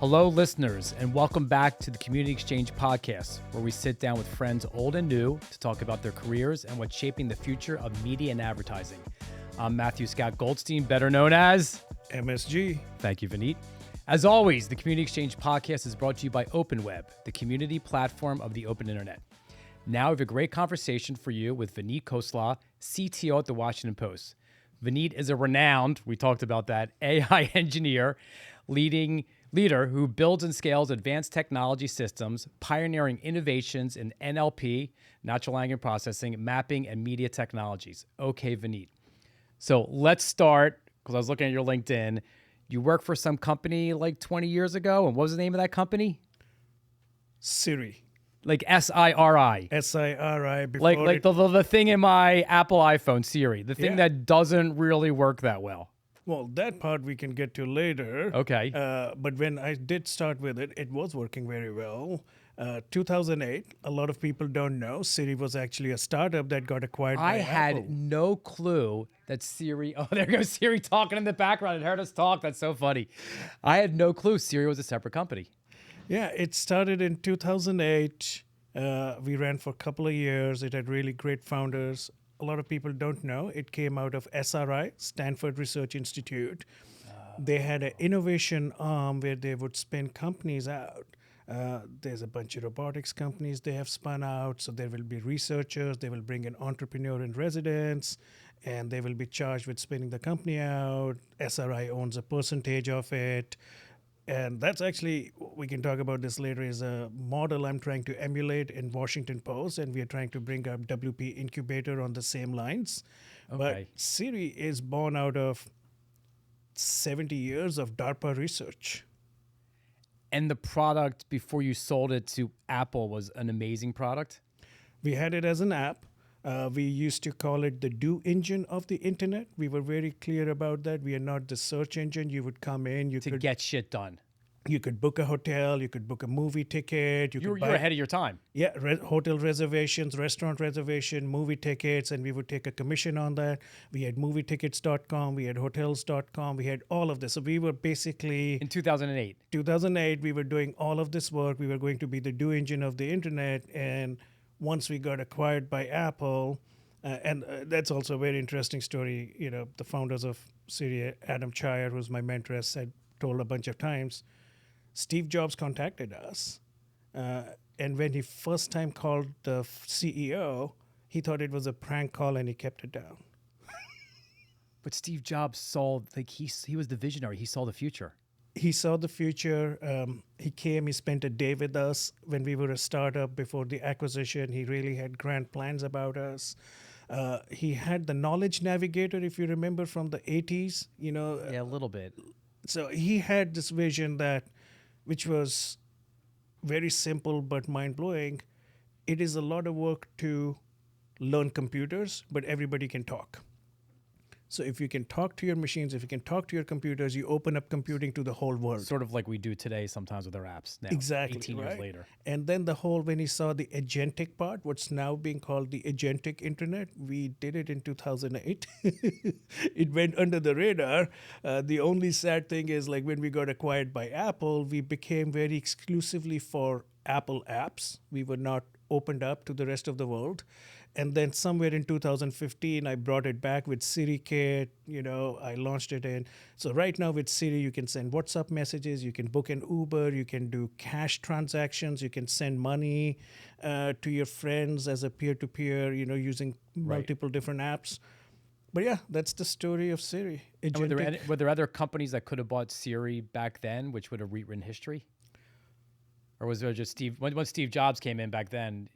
Hello, listeners, and welcome back to the Community Exchange podcast, where we sit down with friends old and new to talk about their careers and what's shaping the future of media and advertising. I'm Matthew Scott Goldstein, better known as MSG. Thank you, Vineet. As always, the Community Exchange podcast is brought to you by OpenWeb, the community platform of the open internet. Now we have a great conversation for you with Vineet Khosla, CTO at the Washington Post. Vineet is a renowned, we talked about that, AI engineer, leader who builds and scales advanced technology systems, pioneering innovations in NLP, natural language processing, mapping, and media technologies. Okay, Vineet. So let's start, because I was looking at your LinkedIn. You worked for some company like 20 years ago, and what was the name of that company? Siri. Like S-I-R-I. S-I-R-I. Like the thing in my Apple iPhone, Siri. The thing Yeah. that doesn't really work that well. Well, that part we can get to later. Okay. But when I did start with it, it was working very well. 2008, a lot of people don't know, Siri was actually a startup that got acquired by I had Apple. no clue that Siri, oh, there goes Siri talking in the background. It heard us talk. That's so funny. I had no clue Siri was a separate company. Yeah, it started in 2008. We ran for a couple of years. It had really great founders. A lot of people don't know. It came out of SRI, Stanford Research Institute. They had an innovation arm where they would spin companies out. There's a bunch of robotics companies they have spun out. So there will be researchers. They will bring in entrepreneur in residence, and they will be charged with spinning the company out. SRI owns a percentage of it. And that's actually, we can talk about this later, is a model I'm trying to emulate in Washington Post, and we are trying to bring up WP Incubator on the same lines. Okay. But Siri is born out of 70 years of DARPA research. And the product before you sold it to Apple was an amazing product? We had it as an app. We used to call it the do engine of the internet. We were very clear about that. We are not the search engine. You would come in, you could Get shit done. You could book a hotel, you could book a movie ticket, You could were ahead of your time. Yeah, hotel reservations, restaurant reservation, movie tickets, and we would take a commission on that. We had movietickets.com, we had hotels.com, we had all of this. So we were basically, In 2008. 2008, we were doing all of this work. We were going to be the do engine of the internet. And once we got acquired by Apple, and that's also a very interesting story. You know, the founders of Siri, Adam Chaya, who's my mentor, has told a bunch of times, Steve Jobs contacted us. And when he first time called the CEO, he thought it was a prank call and he kept it down. But Steve Jobs saw, like he was the visionary. He saw the future. He saw the future. He came, he spent a day with us when we were a startup before the acquisition. He really had grand plans about us. He had the knowledge navigator, if you remember, from the 80s, you know. Yeah, a little bit. So he had this vision which was very simple but mind-blowing. It is a lot of work to learn computers, but everybody can talk. So if you can talk to your machines, if you can talk to your computers, you open up computing to the whole world. Sort of like we do today sometimes with our apps now. Exactly. 18 years later. And then when he saw the agentic part, what's now being called the agentic internet, we did it in 2008. It went under the radar. The only sad thing is, like, when we got acquired by Apple, we became very exclusively for Apple apps. We were not opened up to the rest of the world. And then somewhere in 2015, I brought it back with SiriKit. You know, I launched it in. So right now with Siri, you can send WhatsApp messages, you can book an Uber, you can do cash transactions, you can send money to your friends as a peer-to-peer, you know, using multiple different apps. But yeah, that's the story of Siri. And were there other companies that could have bought Siri back then, which would have rewritten history? Or was there just Steve, when Steve Jobs came in back then?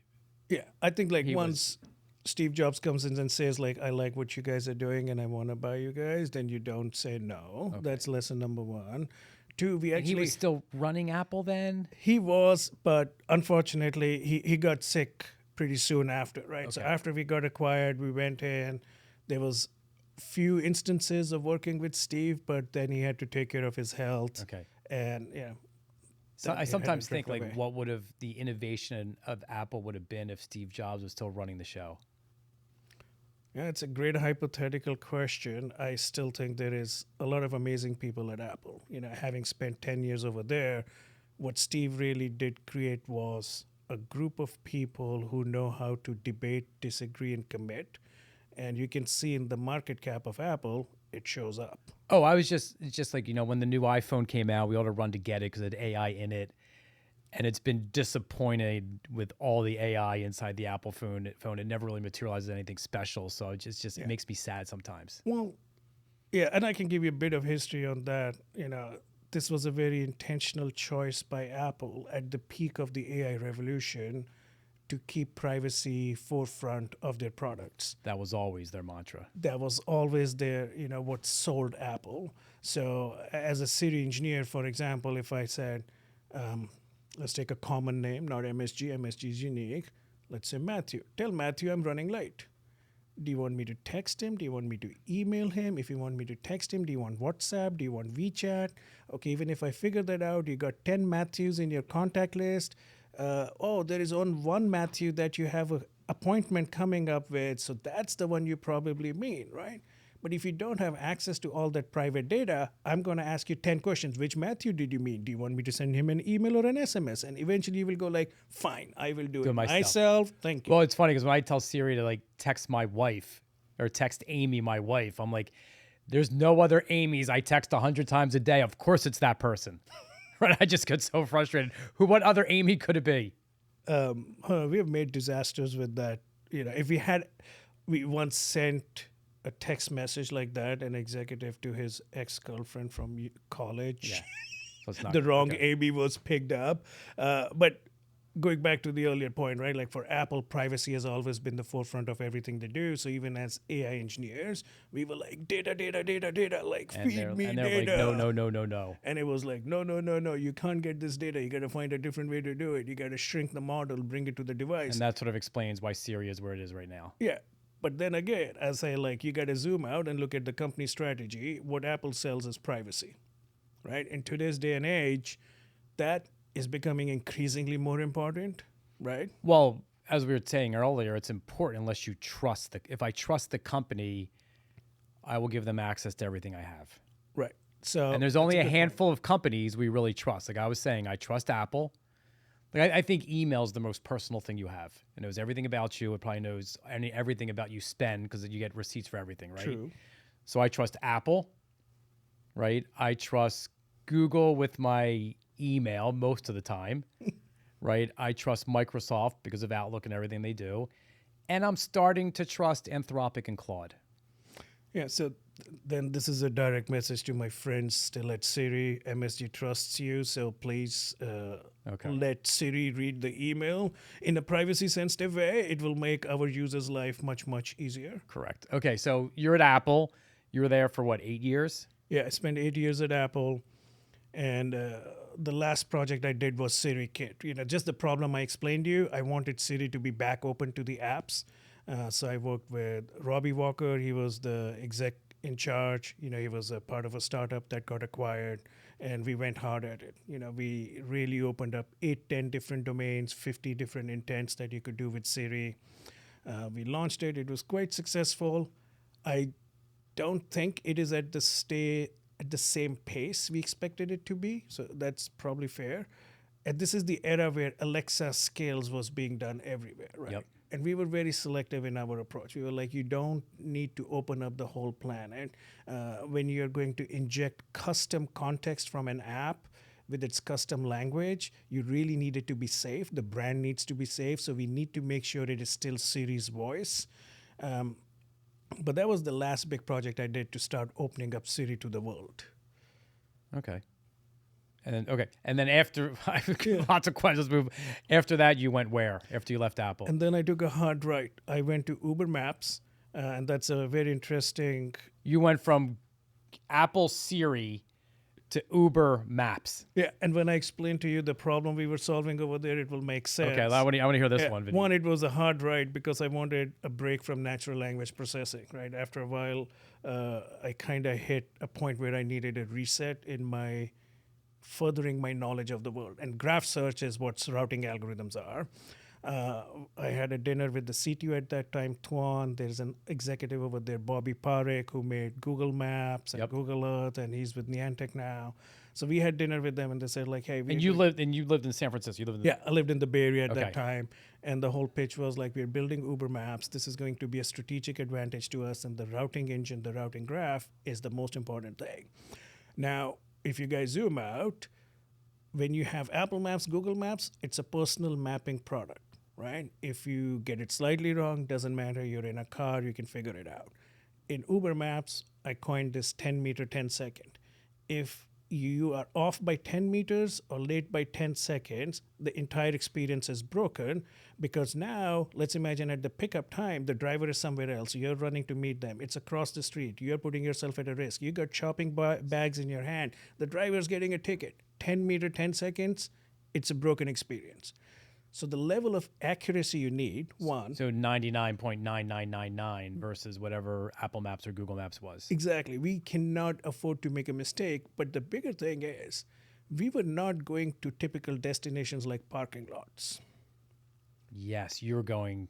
Yeah, I think once Steve Jobs comes in and says, like, I like what you guys are doing and I want to buy you guys, then you don't say no. Okay. That's lesson number one. Two, he was still running Apple then? He was, but unfortunately, he got sick pretty soon after, right? Okay. So after we got acquired, we went in. There was few instances of working with Steve, but then he had to take care of his health. Okay. And, yeah. So I sometimes think, like, what would have the innovation of Apple would have been if Steve Jobs was still running the show? Yeah, it's a great hypothetical question. I still think there is a lot of amazing people at Apple. Having spent 10 years over there, what Steve really did create was a group of people who know how to debate, disagree, and commit. And you can see in the market cap of Apple, it shows up. Oh, it's just like, when the new iPhone came out, we ought to run to get it because it had AI in it. And it's been disappointed with all the AI inside the Apple phone. It never really materializes anything special. So it makes me sad sometimes. Well, yeah, and I can give you a bit of history on that. This was a very intentional choice by Apple at the peak of the AI revolution to keep privacy forefront of their products. That was always their mantra. That was always their, what sold Apple. So as a Siri engineer, for example, if I said, let's take a common name, not MSG. MSG is unique. Let's say Matthew. Tell Matthew I'm running late. Do you want me to text him? Do you want me to email him? If you want me to text him, do you want WhatsApp? Do you want WeChat? Okay, even if I figure that out, you got 10 Matthews in your contact list. There is one Matthew that you have an appointment coming up with. So that's the one you probably mean, right? But if you don't have access to all that private data, I'm going to ask you 10 questions. Which Matthew did you mean? Do you want me to send him an email or an SMS? And eventually you will go like, fine, I will do it myself. Thank you. Well, it's funny because when I tell Siri to like text my wife or text Amy, my wife, I'm like, there's no other Amy's I text 100 times a day. Of course it's that person. Right? I just get so frustrated. What other Amy could it be? We have made disasters with that. We once sent a text message like that, an executive to his ex-girlfriend from college. Yeah. So it's not The wrong Amy was picked up. But going back to the earlier point, right? Like for Apple, privacy has always been the forefront of everything they do. So even as AI engineers, we were like, data, like feed me data. Like, no. And it was like, no, you can't get this data. You got to find a different way to do it. You got to shrink the model, bring it to the device. And that sort of explains why Siri is where it is right now. Yeah. But then again, I say, like, you got to zoom out and look at the company strategy. What Apple sells is privacy, right? In today's day and age, that is becoming increasingly more important, right? Well, as we were saying earlier, it's important unless you trust if I trust the company, I will give them access to everything I have. Right. So, and there's only a handful of companies we really trust. Like I was saying, I trust Apple. Like I think email is the most personal thing you have. It knows everything about you. It probably knows everything about you spend because you get receipts for everything, right? True. So I trust Apple, right? I trust Google with my email most of the time, right? I trust Microsoft because of Outlook and everything they do. And I'm starting to trust Anthropic and Claude. Yeah, so then this is a direct message to my friends still at Siri. MSG trusts you, so please let Siri read the email. In a privacy-sensitive way, it will make our users' life much, much easier. Correct. Okay, so you're at Apple. You were there for what, 8 years? Yeah, I spent 8 years at Apple. And the last project I did was SiriKit. Just the problem I explained to you, I wanted Siri to be back open to the apps. So I worked with Robbie Walker. He was the exec in charge. He was a part of a startup that got acquired, and we went hard at it. We really opened up 8-10 different domains, 50 different intents that you could do with Siri. We launched it. It was quite successful. I don't think it is at the same pace we expected it to be. So that's probably fair. And this is the era where Alexa scales was being done everywhere, right? Yep. And we were very selective in our approach. We were like, you don't need to open up the whole planet. When you're going to inject custom context from an app with its custom language, you really need it to be safe. The brand needs to be safe. So we need to make sure it is still Siri's voice. But that was the last big project I did to start opening up Siri to the world. Okay. And then after lots of questions move. After that, you went where? After you left Apple? And then I took a hard right. I went to Uber Maps, and that's a very interesting. You went from Apple Siri to Uber Maps. Yeah, and when I explain to you the problem we were solving over there, it will make sense. Okay, I want to hear this one. Vineet. One, it was a hard ride because I wanted a break from natural language processing. Right after a while, I kind of hit a point where I needed a reset in furthering my knowledge of the world. And graph search is what routing algorithms are. I had a dinner with the CTO at that time, Tuan. There's an executive over there, Bobby Parekh, who made Google Maps and Yep. Google Earth, and he's with Niantic now. So we had dinner with them, and they said like, "Hey, And you lived in San Francisco. You lived in yeah, I lived in the Bay Area at Okay. that time, and the whole pitch was like, we're building Uber Maps. This is going to be a strategic advantage to us, and the routing engine, the routing graph, is the most important thing." Now, if you guys zoom out, when you have Apple Maps, Google Maps, it's a personal mapping product, right? If you get it slightly wrong, doesn't matter. You're in a car, you can figure it out. In Uber Maps, I coined this 10 meter, 10 second. If you are off by 10 meters or late by 10 seconds, the entire experience is broken because now, let's imagine at the pickup time, the driver is somewhere else. You're running to meet them. It's across the street. You're putting yourself at a risk. You got shopping bags in your hand. The driver's getting a ticket. 10 meter, 10 seconds, it's a broken experience. So the level of accuracy you need, one. So 99.9999 versus whatever Apple Maps or Google Maps was. Exactly. We cannot afford to make a mistake. But the bigger thing is, we were not going to typical destinations like parking lots. Yes, you're going.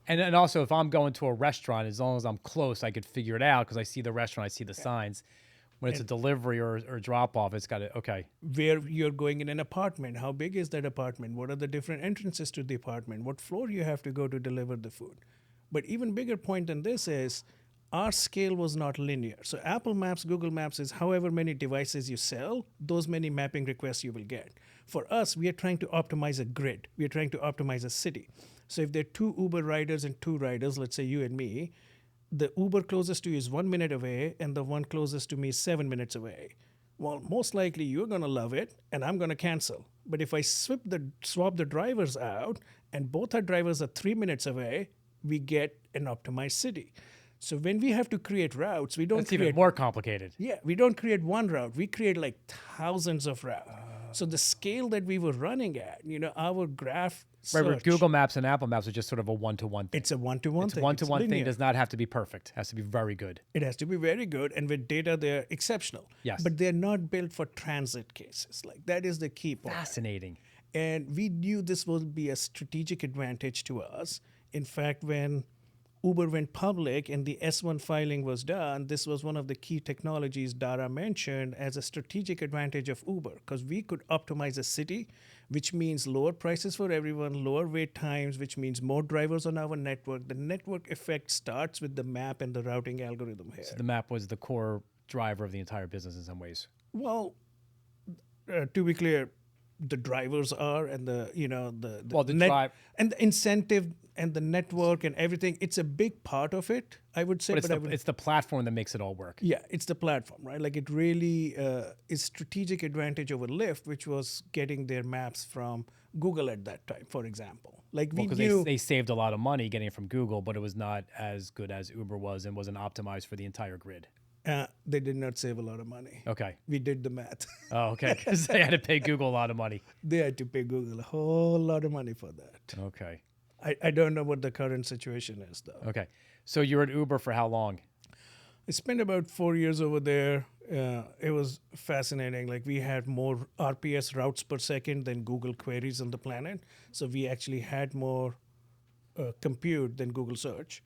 And also, if I'm going to a restaurant, as long as I'm close, I could figure it out because I see the restaurant, I see the signs. When it's a delivery or drop off, it's got to, okay. Where you're going in an apartment, how big is that apartment? What are the different entrances to the apartment? What floor you have to go to deliver the food? But even bigger point than this is our scale was not linear. So Apple Maps, Google Maps is however many devices you sell, those many mapping requests you will get. For us, we are trying to optimize a grid. We are trying to optimize a city. So if there are 2 Uber riders and 2 riders, let's say you and me, the Uber closest to you is 1 minute away, and the one closest to me is 7 minutes away. Well, most likely you're going to love it, and I'm going to cancel. But if I swap the drivers out, and both our drivers are 3 minutes away, we get an optimized city. So when we have to create routes, we don't That's create even more complicated. Yeah, we don't create one route. We create like thousands of routes. So the scale that we were running at, our graph Right, search, but Google Maps and Apple Maps are just sort of a one-to-one thing. it's a one-to-one It's thing. one-to-one thing linear. does not have to be perfect. It has to be very good. It has to be very good, and with data, they're exceptional. Yes. But they're not built for transit cases. Like that is the key part. Fascinating. And we knew this would be a strategic advantage to us. In fact, when Uber went public and the S1 filing was done, this was one of the key technologies Dara mentioned as a strategic advantage of Uber, because we could optimize a city, which means lower prices for everyone, lower wait times, which means more drivers on our network. The network effect starts with the map and the routing algorithm here. So the map was the core driver of the entire business in some ways. Well, to be clear, the drivers are, and the drive, and the incentive and the network and everything. It's a big part of it, I would say. but it's the platform that makes it all work. Yeah, it's the platform, right? Like it really is strategic advantage over Lyft, which was getting their maps from Google at that time, for example. Like we Because knew they saved a lot of money getting it from Google, but it was not as good as Uber was and wasn't optimized for the entire grid. they did not save a lot of money. Okay. We did the math. Oh, okay. Because they had to pay Google a lot of money. They had to pay Google a whole lot of money for that. Okay. I don't know what the current situation is, though. Okay. So you were at Uber for how long? I spent about 4 years over there. It was fascinating. Like we had more RPS routes per second than Google queries on the planet. So we actually had more compute than Google search.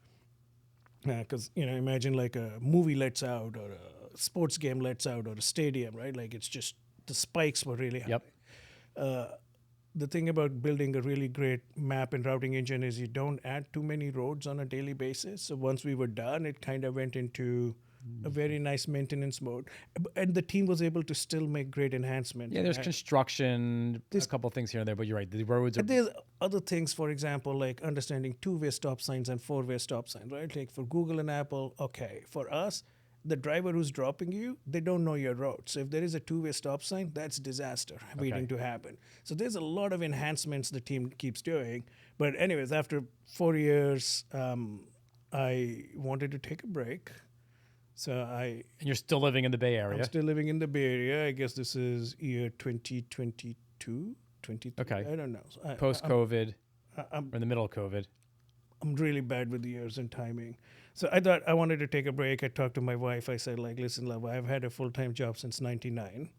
Because imagine like a movie lets out, or a sports game lets out, or a stadium, right? Like it's just the spikes were really high. Yep. The thing about building a really great map and routing engine is you don't add too many roads on a daily basis. So once we were done, it kind of went into a very nice maintenance mode. And the team was able to still make great enhancements. Yeah, there's construction, a couple of things here and there, but you're right. The roads are. And there's other things, for example, like understanding 2-way stop signs and 4-way stop signs, right? Like for Google and Apple, okay. For us, the driver who's dropping you, they don't know your road. So if there is a 2-way stop sign, that's disaster waiting to happen. So there's a lot of enhancements the team keeps doing. But anyways, after 4 years, I wanted to take a break. So And you're still living in the Bay Area. I'm still living in the Bay Area. I guess this is year 2022, 23. Okay. I don't know. So Post-COVID, I'm or in the middle of COVID. I'm really bad with the years and timing. So I thought I wanted to take a break. I talked to my wife. I said, like, listen, love, I've had a full-time job since 99.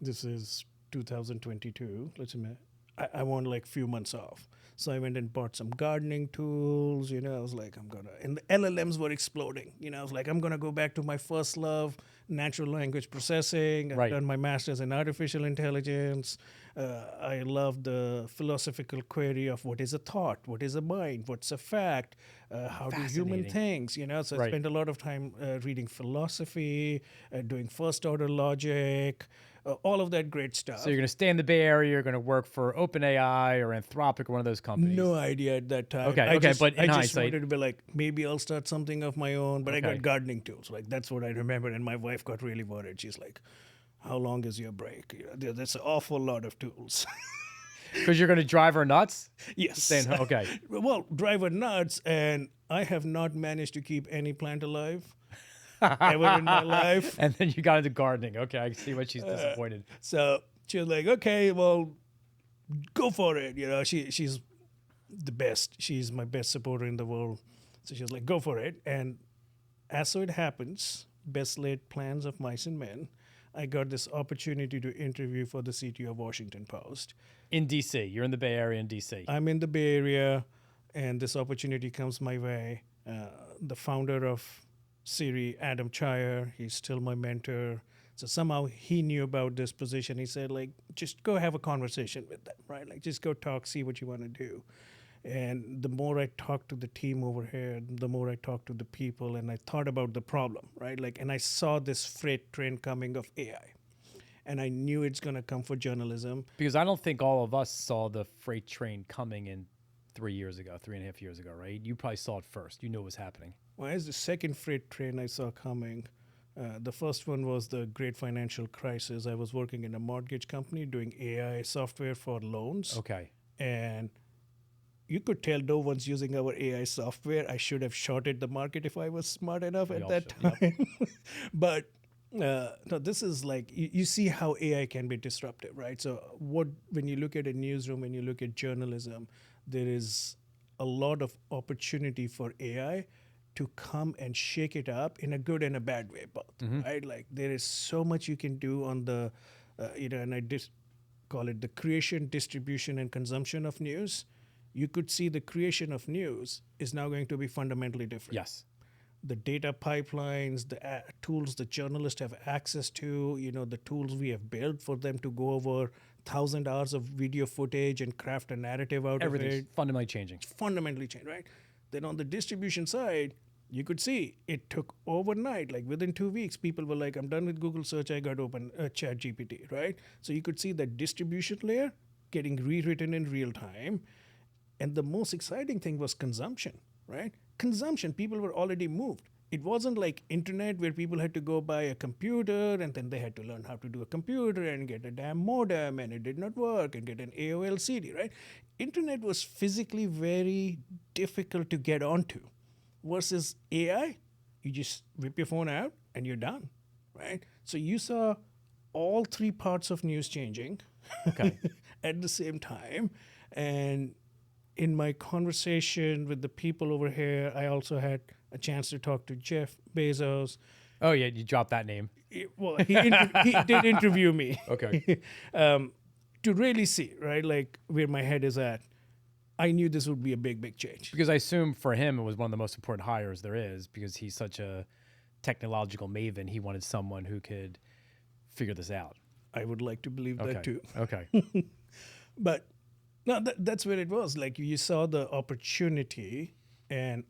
This is 2022. Let's admit. I want like few months off. So I went and bought some gardening tools. I was like, and the LLMs were exploding. I was like, I'm gonna go back to my first love, natural language processing. I've Right. done my master's in artificial intelligence. I love the philosophical query of what is a thought, what is a mind, what's a fact, how do human Fascinating. think. So I Right. spent a lot of time reading philosophy, doing first order logic, all of that great stuff. So you're going to stay in the Bay Area. You're going to work for OpenAI or Anthropic or one of those companies. No idea at that time. Okay, but in I just hindsight- wanted to be like, maybe I'll start something of my own. But I Okay. got gardening tools. Like that's what I remember. And my wife got really worried. She's like, "How long is your break? That's an awful lot of tools." Because you're going to drive her nuts? Yes. Saying, okay. Well, drive her nuts, and I have not managed to keep any plant alive ever in my life. And then you got into gardening. Okay, I can see why she's disappointed. So she was like, "Okay, well, go for it." She's the best. She's my best supporter in the world. So she was like, "Go for it." And as so it happens, best laid plans of mice and men, I got this opportunity to interview for the CTO of Washington Post. In D.C. You're in the Bay Area in D.C. I'm in the Bay Area, and this opportunity comes my way. The founder of Siri, Adam Chaya, he's still my mentor. So somehow he knew about this position. He said, like, just go have a conversation with them, right? Like, just go talk, see what you want to do. And the more I talked to the team over here, the more I talked to the people, and I thought about the problem, right? Like, and I saw this freight train coming of AI. And I knew it's going to come for journalism. Because I don't think all of us saw the freight train coming in 3.5 years ago, right? You probably saw it first. You knew it was happening. Well, as the second freight train I saw coming, the first one was the great financial crisis. I was working in a mortgage company doing AI software for loans. Okay. And you could tell no one's using our AI software. I should have shorted the market if I was smart enough We at all that should, time. But no, this is like you see how AI can be disruptive, right? So when you look at a newsroom, when you look at journalism, there is a lot of opportunity for AI to come and shake it up in a good and a bad way, both, right? Like there is so much you can do on the, and I call it the creation, distribution, and consumption of news. You could see the creation of news is now going to be fundamentally different. Yes. The data pipelines, the tools the journalists have access to, the tools we have built for them to go over 1,000 hours of video footage and craft a narrative out of Everything's it. fundamentally changing. Fundamentally changed, right? Then on the distribution side, you could see it took overnight, like within 2 weeks, people were like, I'm done with Google search, I got open Chat GPT, right? So you could see that distribution layer getting rewritten in real time. And the most exciting thing was consumption, right? Consumption, people were already moved. It wasn't like internet where people had to go buy a computer and then they had to learn how to do a computer and get a damn modem and it did not work and get an AOL CD, right? Internet was physically very difficult to get onto. Versus AI, you just whip your phone out and you're done, right? So you saw all three parts of news changing at the same time. And in my conversation with the people over here, I also had a chance to talk to Jeff Bezos. Oh, yeah, you dropped that name. He did interview me. Okay. To really see, right, like where my head is at. I knew this would be a big, big change. Because I assume for him it was one of the most important hires there is because he's such a technological maven. He wanted someone who could figure this out. I would like to believe that too. Okay. But no, that's where it was. Like you saw the opportunity, and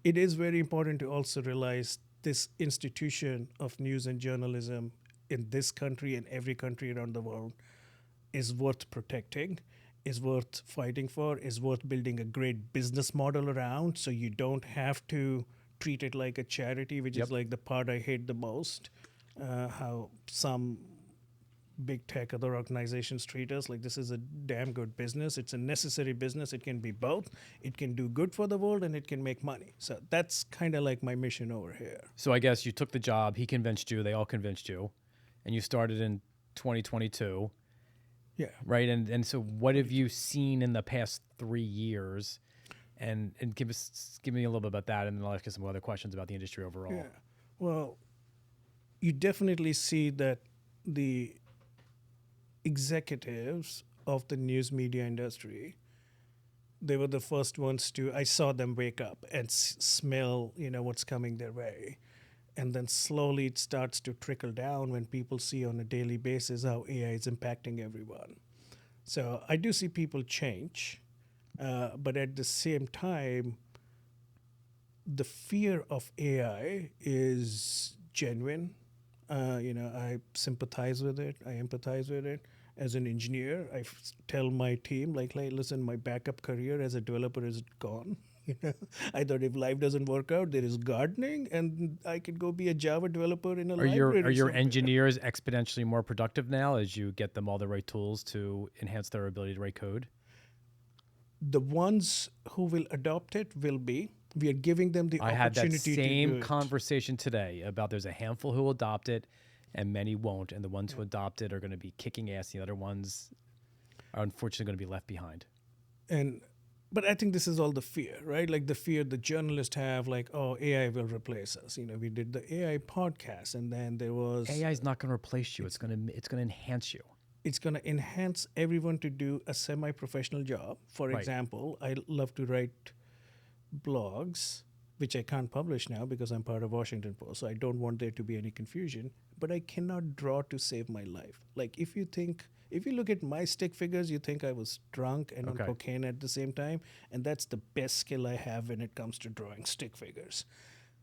it is very important to also realize this institution of news and journalism in this country and every country around the world is worth protecting, is worth fighting for, is worth building a great business model around, so you don't have to treat it like a charity, which is like the part I hate the most. How some big tech, other organizations treat us like this is a damn good business. It's a necessary business. It can be both. It can do good for the world and it can make money. So that's kind of like my mission over here. So I guess you took the job. He convinced you. They all convinced you. And you started in 2022. Yeah. Right. And so what have you seen in the past 3 years? And give me a little bit about that. And then I'll ask you some other questions about the industry overall. Yeah. Well, you definitely see that the executives of the news media industry, they were the first ones to, I saw them wake up and smell, what's coming their way. And then slowly it starts to trickle down when people see on a daily basis how AI is impacting everyone. So I do see people change, but at the same time, the fear of AI is genuine. I sympathize with it. I empathize with it. As an engineer, tell my team, like, listen, my backup career as a developer is gone. I thought if life doesn't work out, there is gardening, and I could go be a Java developer in a library. Are your somewhere. engineers exponentially more productive now as you get them all the right tools to enhance their ability to write code? The ones who will adopt it will be. We are giving them the I had that opportunity to do same it. conversation today about there's a handful who will adopt it and many won't. And the ones who adopt it are going to be kicking ass. The other ones are unfortunately going to be left behind. But I think this is all the fear, right? Like the fear the journalists have, like, oh, AI will replace us. We did the AI podcast, and then there was AI is not going to replace you. It's going to enhance you. It's going to enhance everyone to do a semi-professional job. For Right. example, I love to write blogs, which I can't publish now because I'm part of Washington Post. So I don't want there to be any confusion. But I cannot draw to save my life. Like if you look at my stick figures, you think I was drunk and Okay. on cocaine at the same time. And that's the best skill I have when it comes to drawing stick figures.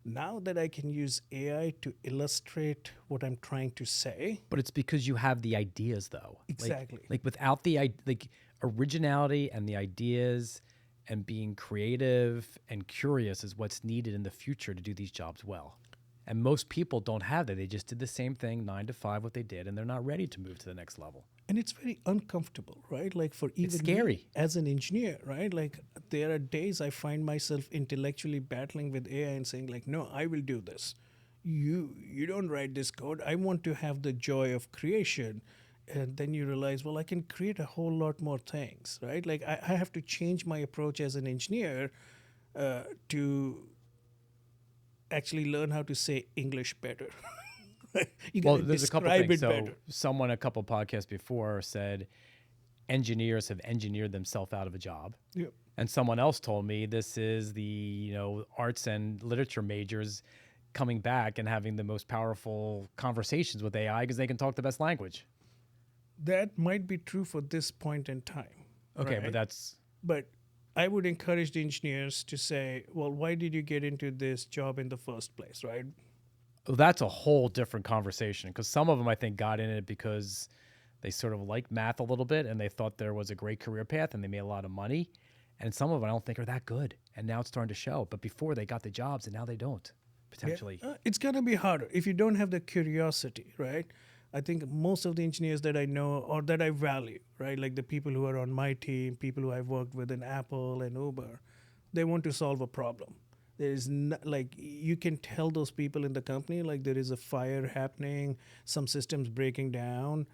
Now that I can use AI to illustrate what I'm trying to say. But it's because you have the ideas, though. Exactly. Like without the originality and the ideas and being creative and curious is what's needed in the future to do these jobs well. And most people don't have that. They just did the same thing, 9 to 5, what they did, and they're not ready to move to the next level. And it's very uncomfortable, right? Like for even scary. me as an engineer, right? Like there are days I find myself intellectually battling with AI and saying like, no, I will do this. You don't write this code. I want to have the joy of creation. And then you realize, well, I can create a whole lot more things, right? Like I have to change my approach as an engineer to actually learn how to say English better. You Well, gotta there's a couple describe things. it So better. someone a couple podcasts before said engineers have engineered themselves out of a job. Yeah. And someone else told me this is the arts and literature majors coming back and having the most powerful conversations with AI because they can talk the best language. That might be true for this point in time. Okay, right? but But I would encourage the engineers to say, well, why did you get into this job in the first place, right? that's a whole different conversation because some of them I think got in it because they sort of liked math a little bit and they thought there was a great career path and they made a lot of money. And some of them I don't think are that good. And now it's starting to show. But before they got the jobs and now they don't, potentially. It's going to be harder if you don't have the curiosity, right? I think most of the engineers that I know or that I value, right, like the people who are on my team, people who I've worked with in Apple and Uber, they want to solve a problem. There is like you can tell those people in the company like there is a fire happening, some systems breaking down.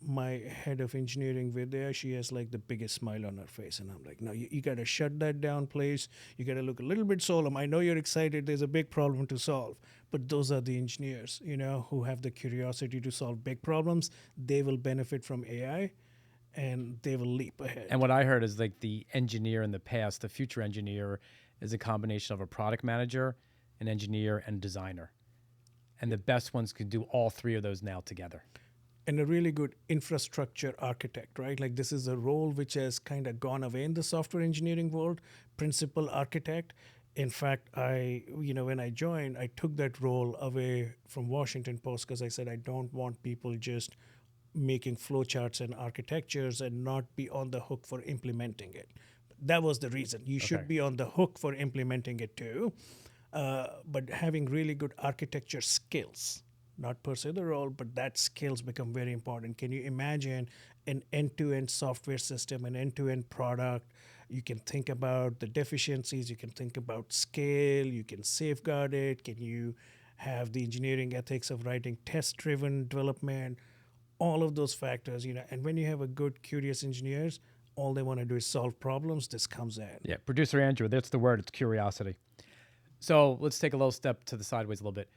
My head of engineering Vidya, she has like the biggest smile on her face, and I'm like, no, you got to shut that down, please. You got to look a little bit solemn. I know you're excited. There's a big problem to solve, but those are the engineers, who have the curiosity to solve big problems. They will benefit from AI, and they will leap ahead. And what I heard is like the engineer in the past, the future engineer is a combination of a product manager, an engineer, and designer. And the best ones can do all three of those now together. And a really good infrastructure architect, right? Like this is a role which has kind of gone away in the software engineering world, principal architect. In fact, when I joined, I took that role away from Washington Post because I said I don't want people just making flowcharts and architectures and not be on the hook for implementing it. That was the reason. You should be on the hook for implementing it too, but having really good architecture skills, not per se the role, but that skills become very important. Can you imagine an end-to-end software system, an end-to-end product? You can think about the deficiencies, you can think about scale, you can safeguard it. Can you have the engineering ethics of writing test-driven development? All of those factors, and when you have a good, curious engineers, all they want to do is solve problems. This comes in. Yeah, producer Andrew, that's the word. It's curiosity. So let's take a little step to the sideways a little bit.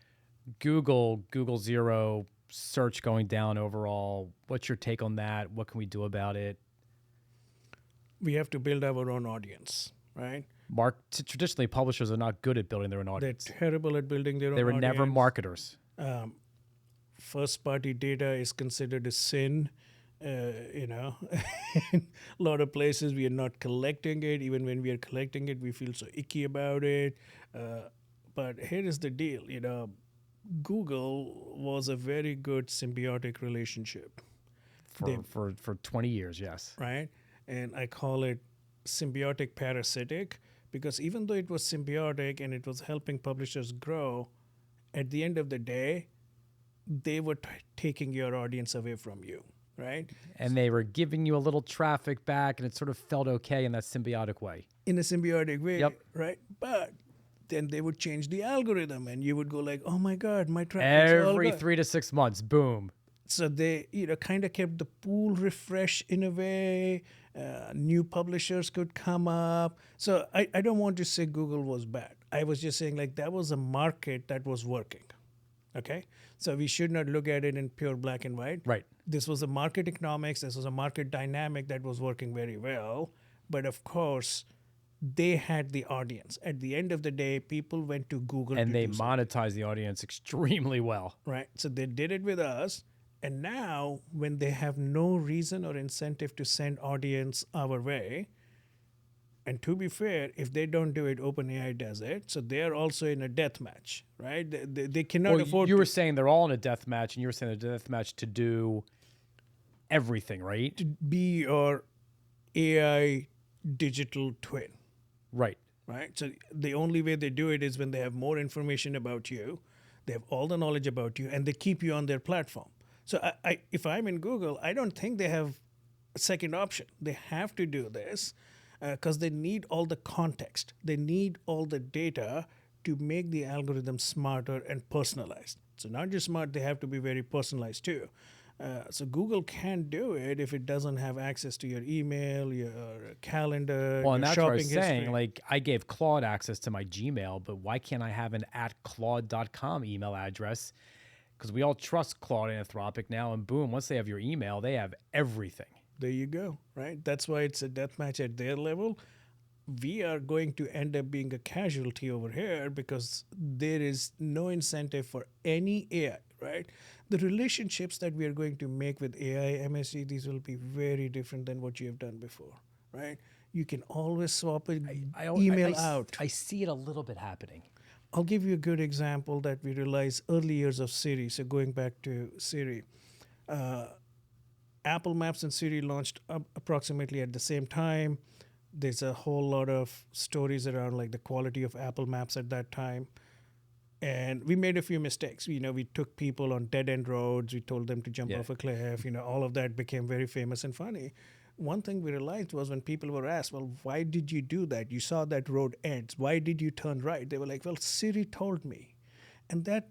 Google Zero search going down overall. What's your take on that? What can we do about it? We have to build our own audience, right? Traditionally, publishers are not good at building their own audience. They're terrible at building their own They were audience. never marketers. First-party data is considered a sin. A lot of places we are not collecting it. Even when we are collecting it, we feel so icky about it. But here is the deal. Google was a very good symbiotic relationship. For 20 years, yes. Right? And I call it symbiotic parasitic because even though it was symbiotic and it was helping publishers grow, at the end of the day, they were taking your audience away from you, right? And they were giving you a little traffic back, and it sort of felt okay in that symbiotic way. In a symbiotic way, Yep. right? But then they would change the algorithm, and you would go like, "Oh my God, my traffic's all Every gone." 3 to 6 months, boom. So they, kind of kept the pool refreshed in a way. New publishers could come up. So I don't want to say Google was bad. I was just saying like that was a market that was working. Okay, so we should not look at it in pure black and white. Right. This was a market economics. This was a market dynamic that was working very well. But of course, they had the audience. At the end of the day, people went to Google And to they do something. monetized the audience extremely well. Right. So they did it with us. And now, when they have no reason or incentive to send audience our way, and to be fair, if they don't do it, OpenAI does it. So they're also in a death match, right? They cannot Well, afford you were to saying they're all in a death match, and you were saying a death match to do everything, right? be your AI digital twin, Right. right? So the only way they do it is when they have more information about you, they have all the knowledge about you, and they keep you on their platform. So if I'm in Google, I don't think they have a second option. They have to do this because they need all the context. They need all the data to make the algorithm smarter and personalized. So not just smart, they have to be very personalized too. So Google can't do it if it doesn't have access to your email, your calendar, Well, and your that's what I shopping was history. saying. Like, I gave Claude access to my Gmail, but why can't I have an @claude.com email address? Because we all trust Claude and Anthropic now, and boom, once they have your email, they have everything. There you go, right? That's why it's a death match at their level. We are going to end up being a casualty over here because there is no incentive for any AI, right? The relationships that we are going to make with AI, MSG, these will be very different than what you have done before, right? You can always swap an email out. I see it a little bit happening. I'll give you a good example that we realized early years of Siri. So going back to Siri, Apple Maps and Siri launched approximately at the same time. There's a whole lot of stories around like the quality of Apple Maps at that time. And we made a few mistakes. We took people on dead end roads. We told them to jump Yeah. off a cliff. All of that became very famous and funny. One thing we realized was when people were asked, well, why did you do that? You saw that road ends. Why did you turn right? They were like, well, Siri told me. And that,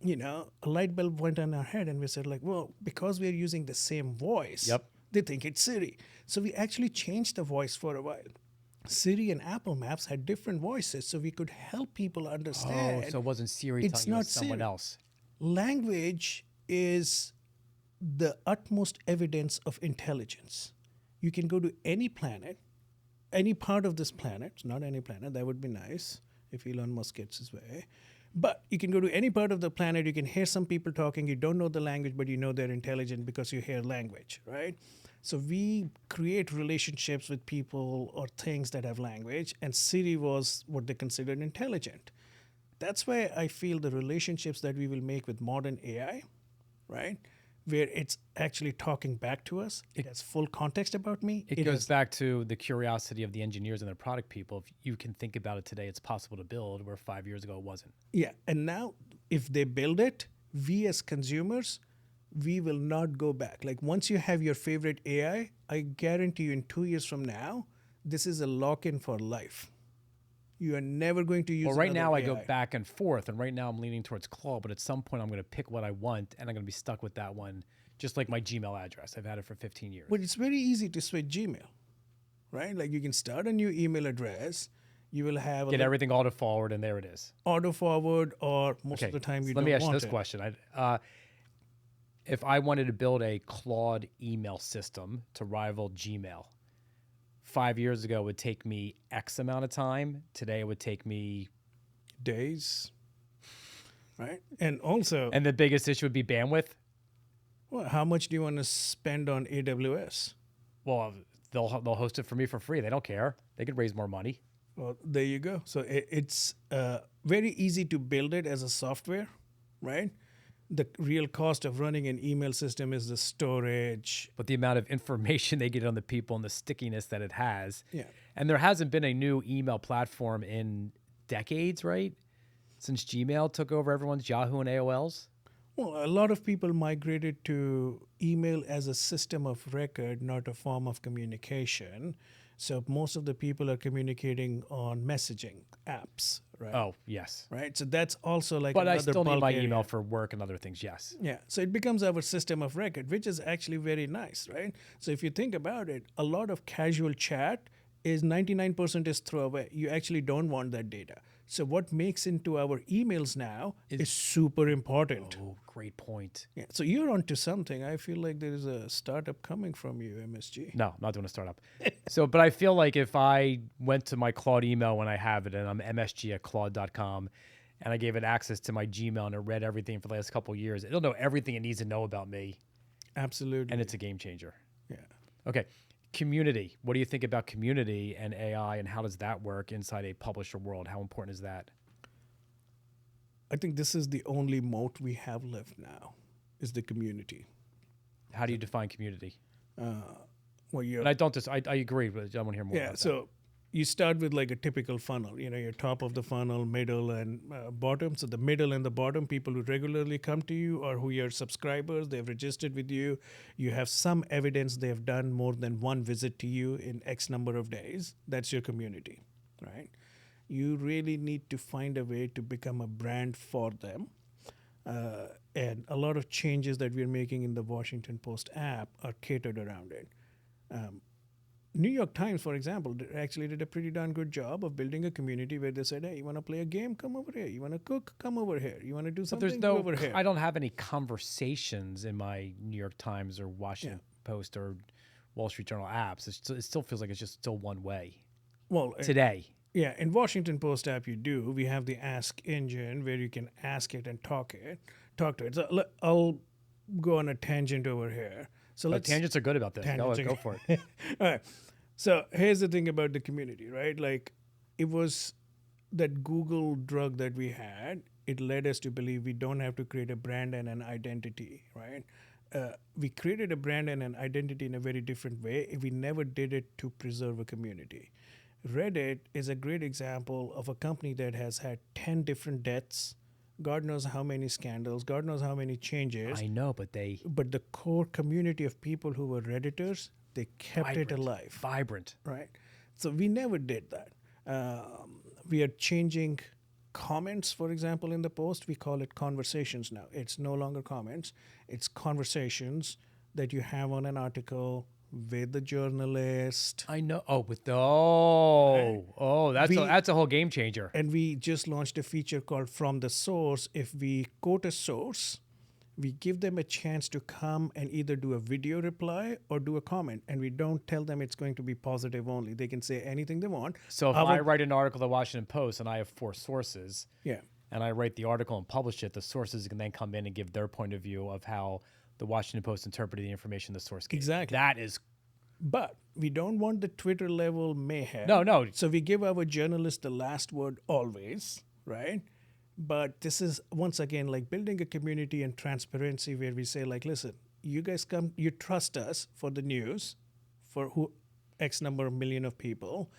a light bulb went on our head and we said like, well, because we're using the same voice, Yep. they think it's Siri. So we actually changed the voice for a while. Siri and Apple Maps had different voices, so we could help people understand. Oh, so it wasn't Siri It's telling you, it not was someone Siri. else. Language is the utmost evidence of intelligence. You can go to any planet, any part of this planet, not any planet, that would be nice if Elon Musk gets his way. But you can go to any part of the planet, you can hear some people talking, you don't know the language, but you know they're intelligent because you hear language, right? So we create relationships with people or things that have language, and Siri was what they considered intelligent. That's why I feel the relationships that we will make with modern AI, right? Where it's actually talking back to us. It has full context about me. It goes back to the curiosity of the engineers and the product people. If you can think about it today, it's possible to build where 5 years ago it wasn't. Yeah, and now if they build it, we as consumers, we will not go back. Like once you have your favorite AI, I guarantee you in 2 years from now, this is a lock-in for life. You are never going to use. Well, right another now AI. I go back and forth, and right now I'm leaning towards Claude, but at some point I'm going to pick what I want, and I'm going to be stuck with that one, just like my Gmail address. I've had it for 15 years. But it's very easy to switch Gmail, right? Like you can start a new email address. You will have Get everything auto forward, and there it is. auto forward, or most Okay, of the time you so don't let me ask you want this it. question. if I wanted to build a Claude email system to rival Gmail, 5 years ago it would take me X amount of time. Today it would take me, Days, right? And also, and the biggest issue would be bandwidth. well, how much do you want to spend on AWS? Well, they'll host it for me for free. They don't care. They could raise more money. Well, there you go. So it's very easy to build it as a software, right? The real cost of running an email system is the storage. But the amount of information they get on the people and the stickiness that it has. Yeah. And there hasn't been a new email platform in decades, right? Since Gmail took over everyone's Yahoo and AOLs. Well, a lot of people migrated to email as a system of record, not a form of communication. So most of the people are communicating on messaging apps, right? Oh, yes. Right. So that's also like But I another still need bulk my area. email for work and other things, yes. Yeah. So it becomes our system of record, which is actually very nice, right? So if you think about it, a lot of casual chat is 99% is throwaway. You actually don't want that data. So what makes into our emails now is super important. Oh, great point. Yeah. So you're onto something. I feel like there is a startup coming from you, MSG. No, not doing a startup. But I feel like if I went to my Claude email when I have it, and I'm msg@claude.com, and I gave it access to my Gmail and it read everything for the last couple of years, it'll know everything it needs to know about me, Absolutely. and it's a game changer. Yeah. Okay. Community. What do you think about community and AI, and how does that work inside a publisher world? How important is that? I think this is the only moat we have left now, is the community. How do you define community? Well, you're And I agree, but I want to hear more yeah. about that. So you start with like a typical funnel. You know, your top of the funnel, middle, and bottom. So the middle and the bottom, people who regularly come to you or who are subscribers, they've registered with you. You have some evidence they have done more than one visit to you in X number of days. That's your community, right? You really need to find a way to become a brand for them. And a lot of changes that we're making in the Washington Post app are catered around it. New York Times, for example, actually did a pretty darn good job of building a community where they said, hey, you want to play a game? Come over here. You want to cook? Come over here. You want to do But something? there's Go no, over here. I don't have any conversations in my New York Times or Washington Post or Wall Street Journal apps. It still feels like it's just still one way Well, today. yeah, in Washington Post app, you do. We have the Ask engine where you can ask it and talk to it. So I'll go on a tangent over here. So But tangents are good about this. Go for it. All right. So here's the thing about the community, right? Like, it was that Google drug that we had. It led us to believe we don't have to create a brand and an identity, right? We created a brand and an identity in a very different way. We never did it to preserve a community. Reddit is a great example of a company that has had 10 different deaths, God knows how many scandals, God knows how many changes. I know, but But the core community of people who were Redditors, they kept it alive. Vibrant. Right? So we never did that. We are changing comments, for example, in the post. We call it conversations now. It's no longer comments, it's conversations that you have on an article with the journalist. I know. Oh, that's a whole game changer. And we just launched a feature called From the Source. If we quote a source, we give them a chance to come and either do a video reply or do a comment. And we don't tell them it's going to be positive only. They can say anything they want. So if I write an article in the Washington Post and I have 4 sources, Yeah. and I write the article and publish it, the sources can then come in and give their point of view of how the Washington Post interpreted the information the source gave. Exactly. That is. But we don't want the Twitter level mayhem. No. So we give our journalists the last word always, right? But this is, once again, like building a community and transparency where we say, like, listen, you guys come, you trust us for the news, for who X number of million of people.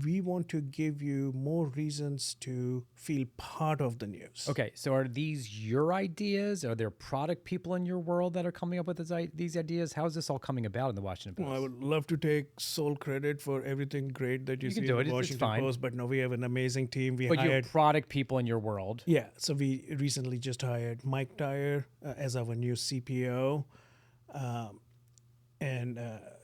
We want to give you more reasons to feel part of the news. Okay, so are these your ideas? Are there product people in your world that are coming up with these ideas? How is this all coming about in the Washington Post? Well, I would love to take sole credit for everything great that you see can do in it. the It's Washington fine. Post, but no, we have an amazing team. We But you hired have product people in your world. Yeah, so we recently just hired Mike Dyer as our new CPO, and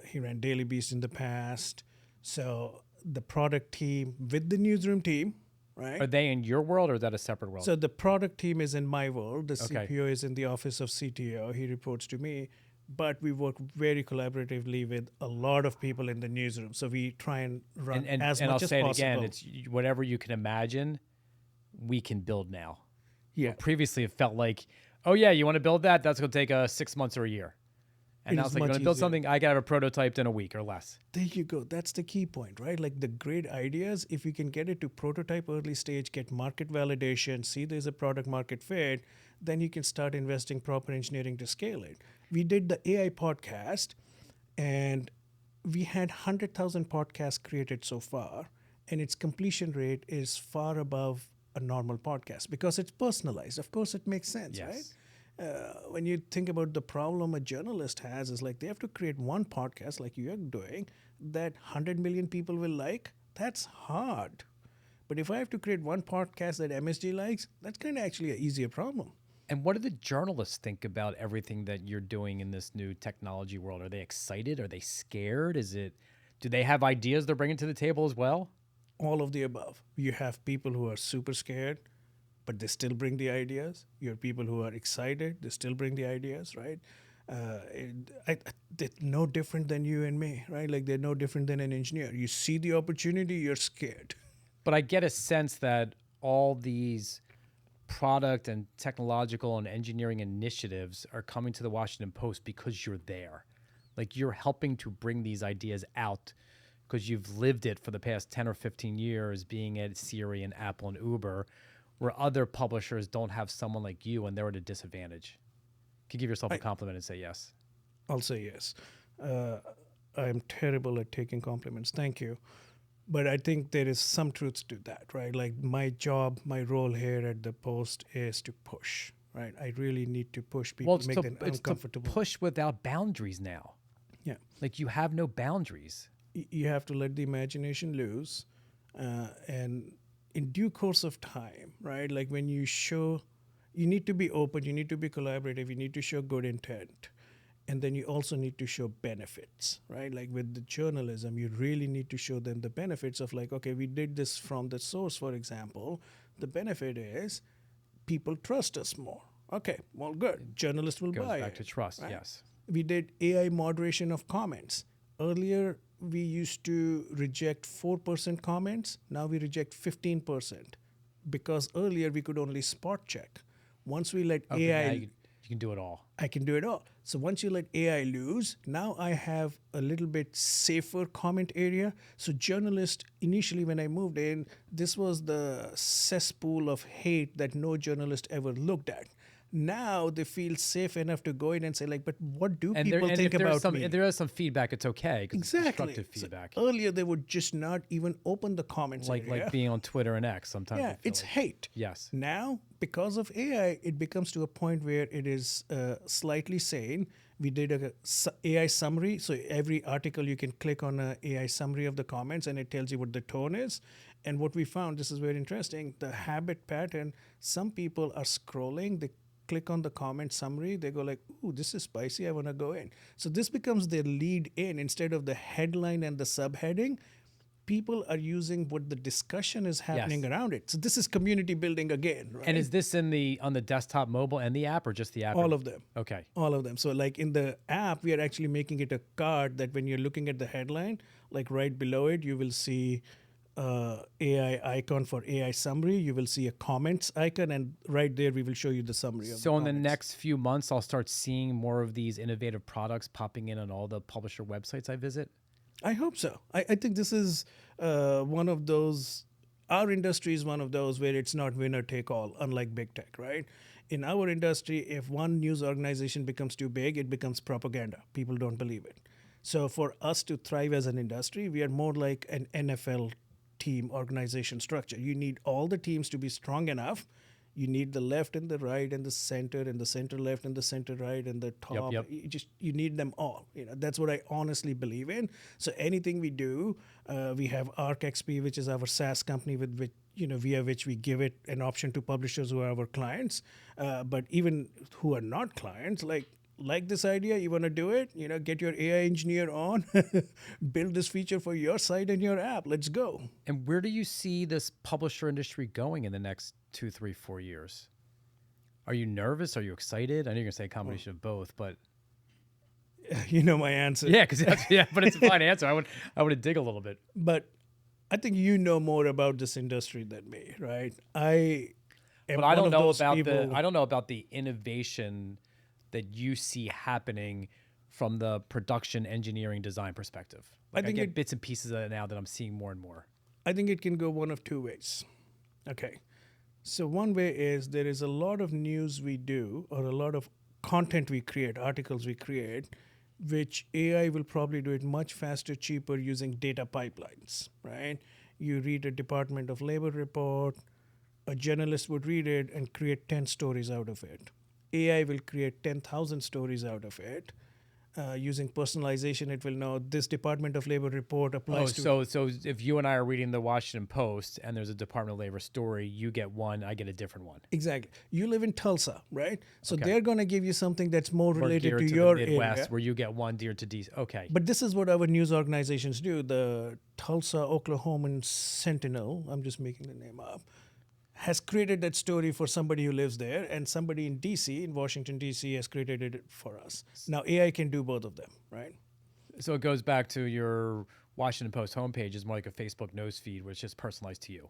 he ran Daily Beast in the past. So the product team with the newsroom team, right? Are they in your world or is that a separate world? So the product team is in my world. The Okay. CPO is in the office of CTO. He reports to me. But we work very collaboratively with a lot of people in the newsroom. So we try and run as and I'll much as say it possible. again, it's whatever you can imagine, we can build now. Yeah. Where previously it felt like, oh yeah, you want to build that? That's going to take 6 months or a year. And It now is it's like, you much want to build easier. something, I got to have a prototyped in a week or less. There you go. That's the key point, right? Like the great ideas, if you can get it to prototype early stage, get market validation, see there's a product market fit, then you can start investing proper engineering to scale it. We did the AI podcast, and we had 100,000 podcasts created so far, and its completion rate is far above a normal podcast because it's personalized. Of course, it makes sense, right? Yes. When you think about the problem a journalist has is like they have to create one podcast like you're doing that 100 million people will like. That's hard. But if I have to create one podcast that MSG likes, that's kind of actually an easier problem. And what do the journalists think about everything that you're doing in this new technology world? Are they excited? Are they scared? Do they have ideas they're bringing to the table as well? All of the above. You have people who are super scared, but they still bring the ideas. You have people who are excited, they still bring the ideas, right? They're no different than you and me, right? Like they're no different than an engineer. You see the opportunity, you're scared. But I get a sense that all these product and technological and engineering initiatives are coming to the Washington Post because you're there. Like you're helping to bring these ideas out because you've lived it for the past 10 or 15 years being at Siri and Apple and Uber, where other publishers don't have someone like you and they're at a disadvantage. You can give yourself a compliment and say yes. I'll say yes. I'm terrible at taking compliments. Thank you. But I think there is some truth to that, right? Like my job, my role here at the Post is to push, right? I really need to push people, Well, make them it's to uncomfortable. push without boundaries now. Yeah. Like you have no boundaries. You have to let the imagination loose. And in due course of time, right? Like when you show, you need to be open, you need to be collaborative, you need to show good intent. And then you also need to show benefits, right? Like with the journalism, you really need to show them the benefits of like, okay, we did this from the source, for example. The benefit is people trust us more. Okay, well, good. Journalists will Goes buy back it. to trust, right? yes. We did AI moderation of comments. Earlier, we used to reject 4% comments. Now we reject 15% because earlier we could only spot check. Once we let Okay, AI, now you can do it all. I can do it all. So once you let AI loose, now I have a little bit safer comment area. So journalists, initially when I moved in, this was the cesspool of hate that no journalist ever looked at. Now they feel safe enough to go in and say like, but what do people think about me? If there is some feedback, it's okay. 'Cause it's Exactly. constructive So feedback. earlier they would just not even open the comments area. Like being on Twitter and X sometimes. Yeah, I feel it's like. hate. Yes. Now, because of AI, it becomes to a point where it is slightly sane. We did a AI summary. So every article you can click on a AI summary of the comments and it tells you what the tone is. And what we found, this is very interesting, the habit pattern, some people are scrolling, they click on the comment summary, they go like, ooh, this is spicy, I want to go in. So this becomes their lead in instead of the headline and the subheading. People are using what the discussion is happening Yes. around it. So this is community building again, right? And is this on the desktop, mobile, and the app, or just the app? All of them. Okay. All of them. So like in the app, we are actually making it a card that when you're looking at the headline, like right below it, you will see AI icon for AI summary. You will see a comments icon, and right there we will show you the summary of So in the comments. next few months, I'll start seeing more of these innovative products popping in on all the publisher websites I visit. I hope so. I think this is one of those, our industry is one of those where it's not winner take all, unlike big tech, right? In our industry, if one news organization becomes too big, it becomes propaganda. People don't believe it. So for us to thrive as an industry, we are more like an NFL team organization structure. You need all the teams to be strong enough. You need the left and the right and the center left and the center right and the top. yep. You need them all. That's what I honestly believe in. So anything we do, we have ArcXP, which is our SaaS company with which via which we give it an option to publishers who are our clients. But even who are not clients, like like this idea, you want to do it, get your AI engineer on, build this feature for your site and your app. Let's go. And where do you see this publisher industry going in the next 2, 3, 4 years? Are you nervous? Are you excited? I know you're gonna say a combination of both, but You know my answer. yeah, but it's a fine answer. I want to dig a little bit. But I think you know more about this industry than me, right? I am But I one don't of know those about people. I don't know about the innovation that you see happening from the production, engineering, design perspective. Like, I think get it- bits and pieces of it now that I'm seeing more and more. I think it can go one of two ways. Okay. So one way is there is a lot of news we do or a lot of content we create, articles we create, which AI will probably do it much faster, cheaper using data pipelines, right? You read a Department of Labor report, a journalist would read it and create 10 stories out of it. AI will create 10,000 stories out of it. Using personalization, it will know this Department of Labor report applies to. So if you and I are reading the Washington Post and there's a Department of Labor story, you get one, I get a different one. Exactly. You live in Tulsa, right? So Okay. they're going to give you something that's more Or related geared to the your Midwest, area. where you get one geared to DC. Okay. But this is what our news organizations do. The Tulsa, Oklahoman Sentinel, I'm just making the name up, has created that story for somebody who lives there, and somebody in DC, in Washington, DC, has created it for us. Now, AI can do both of them, right? So it goes back to your Washington Post homepage is more like a Facebook news feed, which is just personalized to you.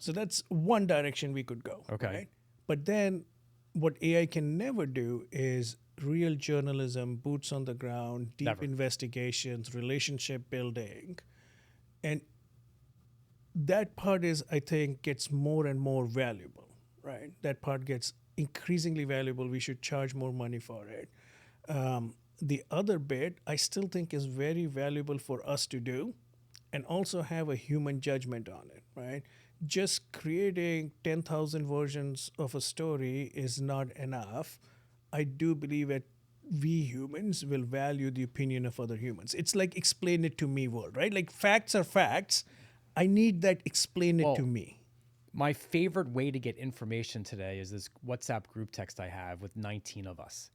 So that's one direction we could go. Okay. Right? But then what AI can never do is real journalism, boots on the ground, deep Never. investigations, relationship building. And that part is, I think, gets more and more valuable, right? That part gets increasingly valuable. We should charge more money for it. The other bit, I still think, is very valuable for us to do and also have a human judgment on it, right? Just creating 10,000 versions of a story is not enough. I do believe that we humans will value the opinion of other humans. It's like explain it to me world, right? Like facts are facts. I need that explain it Well, to me. My favorite way to get information today is this WhatsApp group text I have with 19 of us.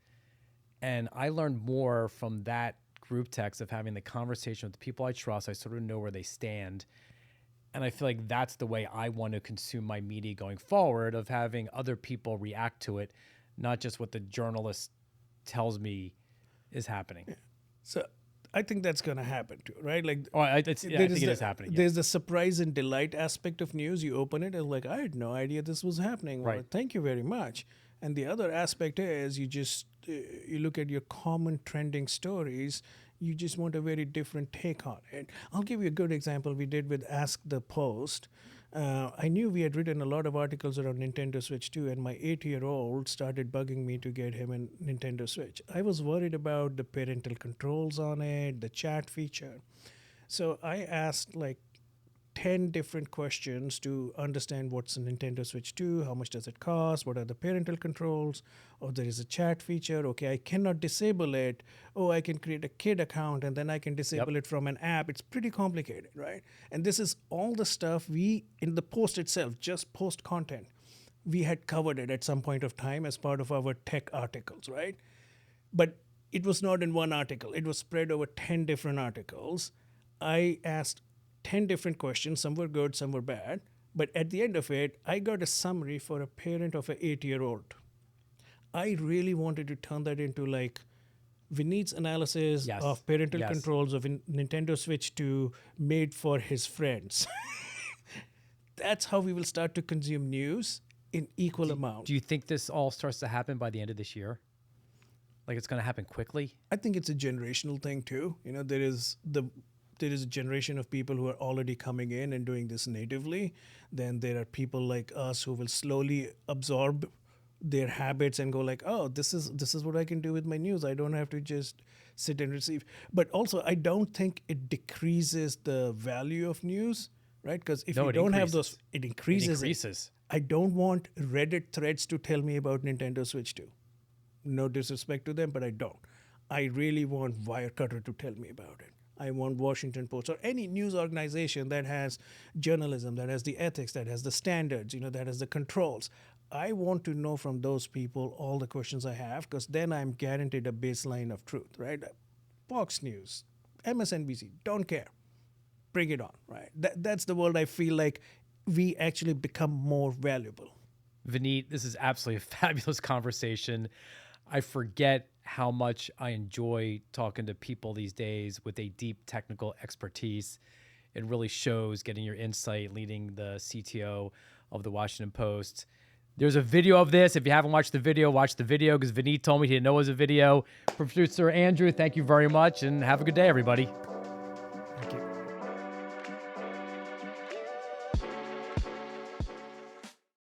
And I learned more from that group text of having the conversation with the people I trust. I sort of know where they stand. And I feel like that's the way I want to consume my media going forward, of having other people react to it, not just what the journalist tells me is happening. So I think that's going to happen too, right? Like Oh, I think it is happening. Yeah. There's the surprise and delight aspect of news. You open it and like, I had no idea this was happening. Well, Right. thank you very much. And the other aspect is you look at your common trending stories. You just want a very different take on it. I'll give you a good example we did with Ask the Post. I knew we had written a lot of articles around Nintendo Switch 2, and my 8-year-old started bugging me to get him a Nintendo Switch. I was worried about the parental controls on it, the chat feature. So I asked like 10 different questions to understand what's a Nintendo Switch 2, how much does it cost, what are the parental controls, oh, there is a chat feature, okay, I cannot disable it, oh, I can create a kid account and then I can disable it from an app. It's pretty complicated, right? And this is all the stuff we, in the post itself, just post content, we had covered it at some point of time as part of our tech articles, right? But it was not in one article. It was spread over 10 different articles. I asked 10 different questions. Some were good, some were bad. But at the end of it, I got a summary for a parent of an 8-year-old. I really wanted to turn that into like Vineet's analysis Yes. of parental Yes. controls of Nintendo Switch 2 made for his friends. That's how we will start to consume news in equal amount. Do you think this all starts to happen by the end of this year? Like it's going to happen quickly? I think it's a generational thing too. There is a generation of people who are already coming in and doing this natively. Then there are people like us who will slowly absorb their habits and go like, oh, this is what I can do with my news. I don't have to just sit and receive. But also, I don't think it decreases the value of news, right? Because if No, you it don't have increases. those, it increases. It increases. I don't want Reddit threads to tell me about Nintendo Switch 2. No disrespect to them, but I don't. I really want Wirecutter to tell me about it. I want Washington Post or any news organization that has journalism, that has the ethics, that has the standards, that has the controls. I want to know from those people all the questions I have, because then I'm guaranteed a baseline of truth, right? Fox News, MSNBC, don't care. Bring it on, right? That's the world I feel like we actually become more valuable. Vineet, this is absolutely a fabulous conversation. I forget how much I enjoy talking to people these days with a deep technical expertise. It really shows getting your insight leading the CTO of the Washington Post. There's a video of this. If you haven't watched the video, watch the video, because Vineet told me he didn't know it was a video. Producer Andrew, thank you very much, and have a good day, everybody.